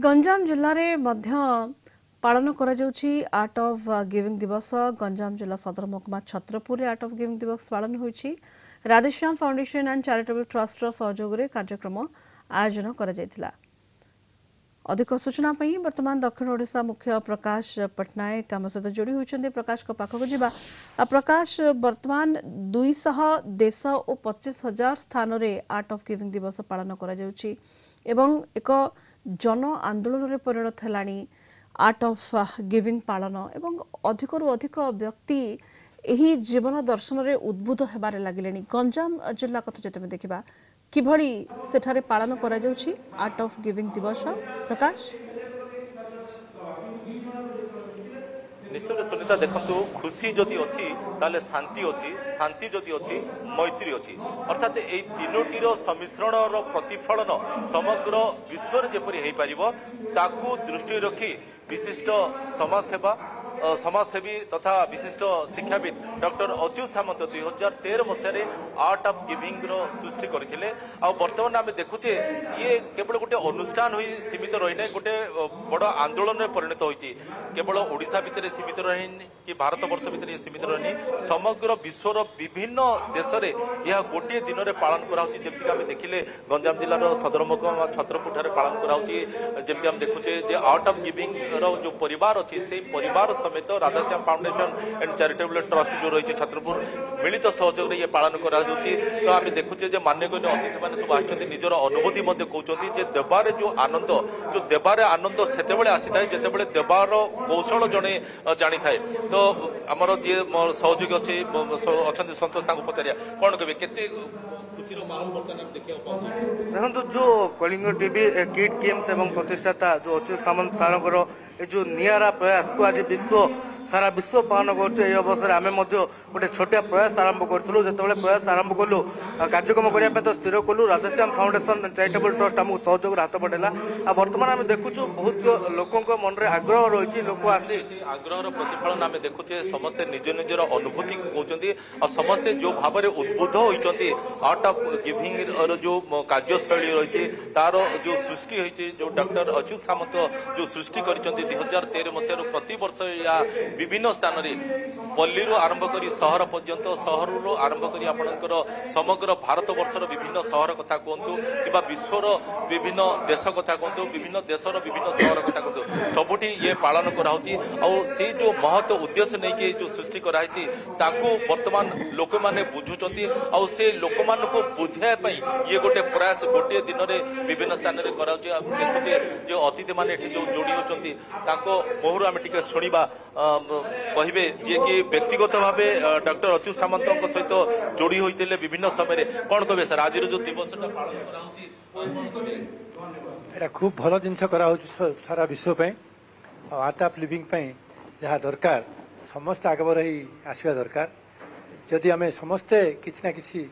गंजाम जिले में पालन आर्ट ऑफ गिविंग दिवस। गंजाम जिला सदर महकुमा छत्रपुर आर्ट ऑफ गिविंग दिवस पालन होइछि। Radheshyam foundation and charitable trust सहयोग में कार्यक्रम आयोजन करा। अधिक सूचना वर्तमान दक्षिण ओडिशा मुख्य प्रकाश पटनायक आम सहित जोड़ी होती। प्रकाश को पाखक जा। प्रकाश, वर्तमान 200 देश और 25,000 स्थान में आर्ट ऑफ गिविंग दिवस पालन करा जाउछि एवं एक जन आंदोलन में परिणत है आर्ट ऑफ गिविंग पालन एवं अधिकरू अधिक व्यक्ति यही जीवन दर्शन में उद्बुद्ध होबार लगिले। गंजाम जिला कथा जब देखा किभଳି सेठारे पालन करा जाउछि आर्ट ऑफ गिविंग दिवस। प्रकाश, निश्चय सुनीता देखु खुशी जदि अच्छी ताले शांति अच्छी, शांति जदि अच्छी मैत्री अच्छी, अर्थात यही तीनोटीर सम्मिश्रण प्रतिफलन समग्र विश्व जेपरी हो पारिबो ताकू दृष्टि रखी विशिष्ट समाजसेवा समाजसेवी तथा विशिष्ट शिक्षाविद डॉक्टर अच्युत सामंत 2013 मसीह आर्ट ऑफ गिविंग सृष्टि करथिले। आ वर्तमान आम देखुचे ये केवल गोटे अनुष्ठान हुई सीमित रही ना, गोटे बड़ आंदोलन में परिणत होइछि। केवल ओडिशा भितर सीमित रही कि भारत वर्ष भितर ये सीमित रही, समग्र विश्वर विभिन्न देश में यह गोटे दिन में पालन कराउछि। जेमति आम देखिले गंजाम जिलार सदर महकुमा छत्रपुर ठारे पालन कराउछि। जेमति आम देखुचे जे आर्ट ऑफ गिविंग रो जो परिवार अछि से परिवार समेत Radhashyam foundation and charitable trust जो रही छत्रपुर मिलित सहयोग ये पालन करा जाउछि। तो आम देखुचे जे मान्यगण्य अतिथि मैंने सब आछथि निजर अनुभूति मध्य कहउछथि जे देबारे जो देबारे आनंद सेतेबेले आसीथाय जेतेबेले देबार कौशल जणे जानी थाए। तो हमर जे सहयोगी अछि अछथि संतोष तांको पचारिया कोन कहबे केते खुशी रो माहौल वर्तमान हम देखिया पाउछु। देखो जो कलिंग टीवी किड गेम्स एवं प्रतिष्ठाता जो अच्युत सामंत सारंकर ये जो नियारा प्रयास को आज सारा विश्व पालन कर अवसर आम गोटे छोटिया प्रयास आरंभ करूँ। जो प्रयास आरंभ कलु कार्यक्रम करने तो स्थिर कलु राधेश्याम फाउंडेशन चैरिटेबल ट्रस्ट आमको सहयोग हाथ बढ़ेगा। बर्तमान आम देखुचु बहुत लोकों मन में आग्रह रही लोक आसी आग्रह प्रतिफलन आम देखुचे समस्ते निज निजर अनुभूति कहते और समस्ते जो भाव में उद्बुद्ध होती आर्ट ऑफ गिविंग जो कार्यशैली रही तार जो सृष्टि होती जो डॉक्टर अच्युत सामंत जो सृष्टि कर 2013 मसीह प्रति वर्ष या विभिन्न स्थान में पल्ली आरंभ कर सहर पर्यंत सहर आरंभ कर आपणकर समग्र भारत वर्षर विभिन्न सहर कथा कहतु कि विश्वर विभिन्न देश कथा कहतु विभिन्न देशर विभिन्न सहर कथा कहतु सबुठी ये पालन कराउछि। से जो महत उद्देश्य नहीं कि जो सृष्टि कराई वर्तमान लोक मैंने बुझुंट आउ से लोक मान को बुझाई ये गोटे प्रयास गोटे दिन में विभिन्न स्थान में कराउछि। देखुचे जो अतिथि मैंने जो जोड़ी होती मुहर आम टे शुणा कहे जी कि व्यक्तिगत भाव डॉक्टर अच्युत सामंत सहित जोड़ी होते विभिन्न समय कौन कहे सर आज जो दिवस पालन कर खूब भल जिन सारा विश्व आर्ट ऑफ लिविंग जहाँ दरकार समस्त आगबर ही आसवा दरकार। जदि आम समस्ते किसी ना कि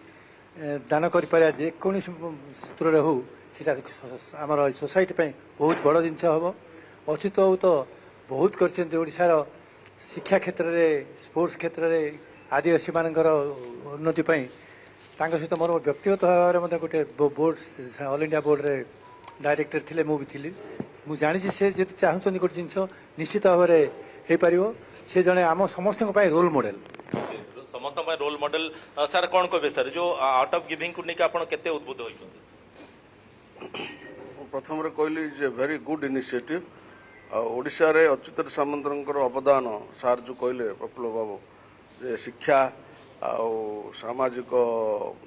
दान कर जेको सूत्र हो आमर सोसाइटी बहुत बड़ जिन हम अच्युत बाबू तो बहुत कर शिक्षा क्षेत्र में स्पोर्ट्स क्षेत्र में आदिवासी मानकर उन्नति सहित मोर व्यक्तिगत भाव में गोटे बोर्ड ऑल इंडिया बोर्ड रे डायरेक्टर थिले मु भी थी मुझे जानी से जी चाहते गोटे जिन निश्चित भाव में हो पार से जड़े आम समस्त रोल मॉडल समस्त रोल मॉडल। सर कौन कहे सर जो आर्ट ऑफ गिविंग को लेकिन आप केते उद्बुद्ध होइछन? प्रथम कहली is a very good initiative. Odisha रे अच्युत सामंतर अवदान सार जो कहले प्रफुल्ल बाबू जे शिक्षा सामाजिक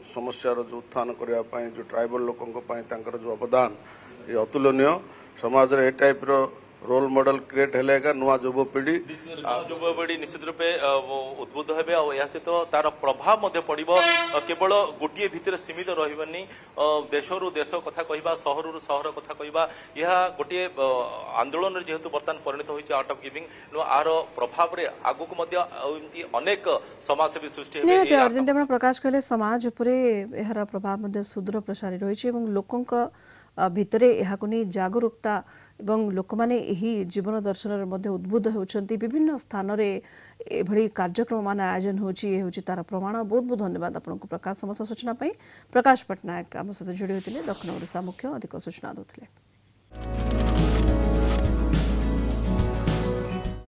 समस्यार जो उत्थान करने जो ट्राइबल लोकों जो अवदान ये अतुलनीय। समाज रे ए टाइप रो रोल मॉडल क्रिएट हेलेगा नुआ युवपीढ़ी निश्चित रूपे उद्बुद्ध हेबे और या सहित तार प्रभाव पड़ो केवल गोटे भितर सीमित रही देशरू देश कथा कहवा सहरु सहर कथा कहवा यह गोटे आंदोलन जेहेतु बर्तमान परिणत होती आर्ट ऑफ गिविंग आर प्रभाव रे आगु अनेक समाजसेवी सृष्टि प्रकाश कहले समाज यार प्रभाव सुदूर प्रसारी रही लोकों भितरे एहाको नहीं जागरूकता एवं लोक माने एही जीवन दर्शन में उद्बुद्ध होती विभिन्न स्थान में एभली कार्यक्रम मान आयोजन होची तार प्रमाण। बहुत बहुत धन्यवाद आपको प्रकाश समस्त सूचना प्रकाश पटनायक आम सहित जोड़ी होते दक्षिण ओडिशा मुख्य अधिक सूचना देते।